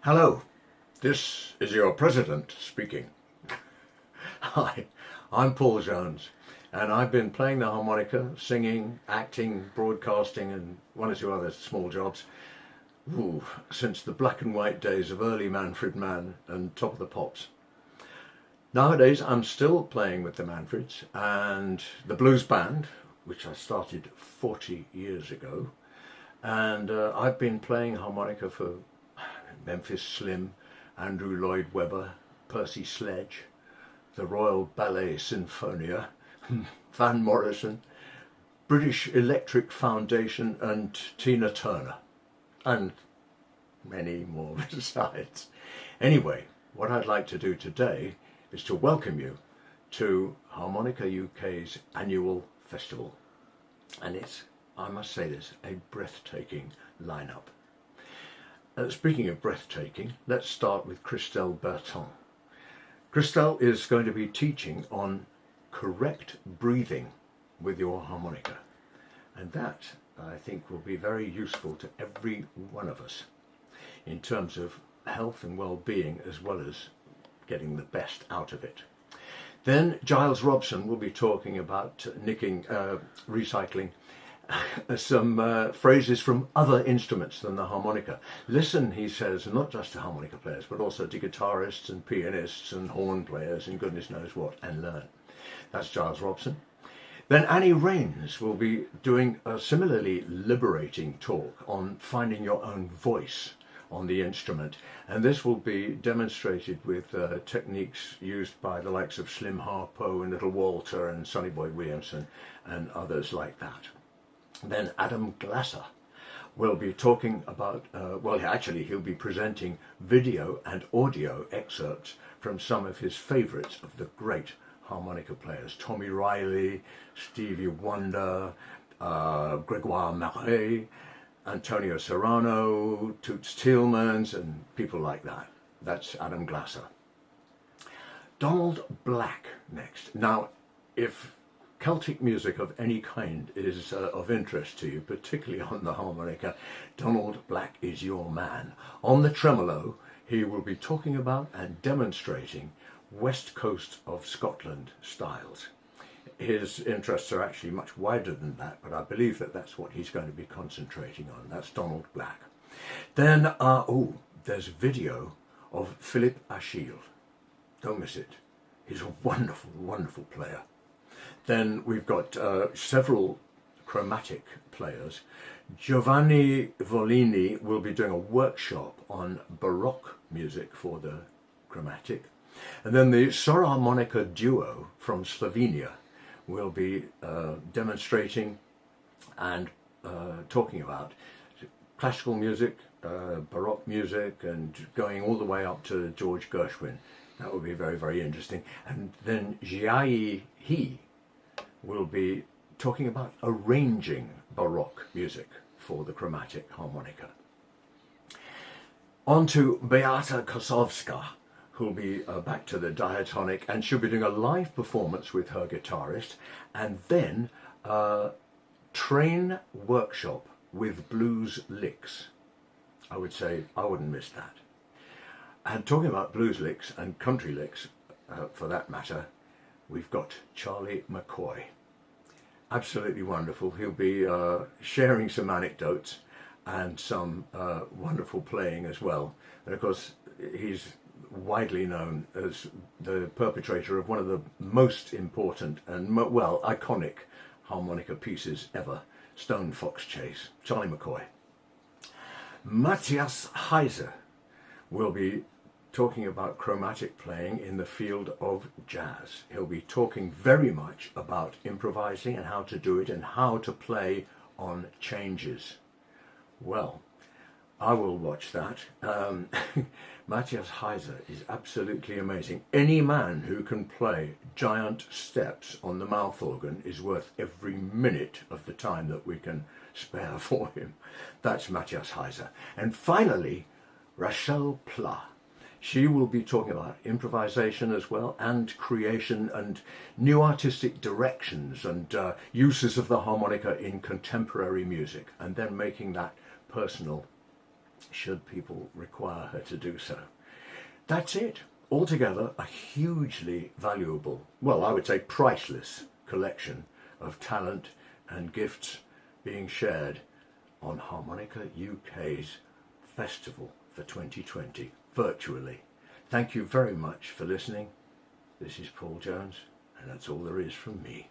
Hello, this is your president speaking. Hi, I'm Paul Jones, and I've been playing the harmonica, singing, acting, broadcasting, and one or two other small jobs since the black and white days of early Manfred Mann and Top of the Pops. Nowadays, I'm still playing with the Manfreds and the blues band, which I started 40 years ago, and I've been playing harmonica for Memphis Slim, Andrew Lloyd Webber, Percy Sledge, the Royal Ballet Sinfonia, Van Morrison, British Electric Foundation and Tina Turner, and many more besides. Anyway, what I'd like to do today is to welcome you to Harmonica UK's annual festival. And it's, I must say this, a breathtaking lineup. Speaking of breathtaking, let's start with Christelle Berton. Christelle is going to be teaching on correct breathing with your harmonica. And that, I think, will be very useful to every one of us in terms of health and well-being, as well as getting the best out of it. Then Giles Robson will be talking about recycling some phrases from other instruments than the harmonica. Listen, he says, not just to harmonica players, but also to guitarists and pianists and horn players and goodness knows what, and learn. That's Giles Robson. Then Annie Raines will be doing a similarly liberating talk on finding your own voice on the instrument, and this will be demonstrated with techniques used by the likes of Slim Harpo and Little Walter and Sonny Boy Williamson and others like that. Then Adam Glasser will be talking about, he'll be presenting video and audio excerpts from some of his favourites of the great harmonica players, Tommy Riley, Stevie Wonder, Gregoire Marais, Antonio Serrano, Toots Thielemans, and people like that. That's Adam Glasser. Donald Black next. Now, if Celtic music of any kind is of interest to you, particularly on the harmonica, Donald Black is your man. On the tremolo, he will be talking about and demonstrating West Coast of Scotland styles. His interests are actually much wider than that, but I believe that that's what he's going to be concentrating on. That's Donald Black. Then, there's video of Philippe Achille. Don't miss it. He's a wonderful, wonderful player. Then we've got several chromatic players. Giovanni Volini will be doing a workshop on Baroque music for the chromatic. And then the Harmonica duo from Slovenia will be demonstrating and talking about classical music, Baroque music, and going all the way up to George Gershwin. That will be very, very interesting. And then Jiai He will be talking about arranging Baroque music for the chromatic harmonica. On to Beata Kosowska, who'll be back to the diatonic, and she'll be doing a live performance with her guitarist, and then a train workshop with blues licks. I would say I wouldn't miss that. And talking about blues licks and country licks, for that matter, we've got Charlie McCoy. Absolutely wonderful. He'll be sharing some anecdotes and some wonderful playing as well. And of course, he's widely known as the perpetrator of one of the most important and, iconic harmonica pieces ever, Stone Fox Chase. Charlie McCoy. Matthias Heiser will be talking about chromatic playing in the field of jazz. He'll be talking very much about improvising and how to do it and how to play on changes. Well, I will watch that. Matthias Heiser is absolutely amazing. Any man who can play giant steps on the mouth organ is worth every minute of the time that we can spare for him. That's Matthias Heiser. And finally, Rachel Pla. She will be talking about improvisation as well, and creation and new artistic directions and uses of the harmonica in contemporary music, and then making that personal should people require her to do so. That's it. Altogether, a hugely valuable, well, I would say priceless collection of talent and gifts being shared on Harmonica UK's festival for 2020, virtually. Thank you very much for listening. This is Paul Jones, and that's all there is from me.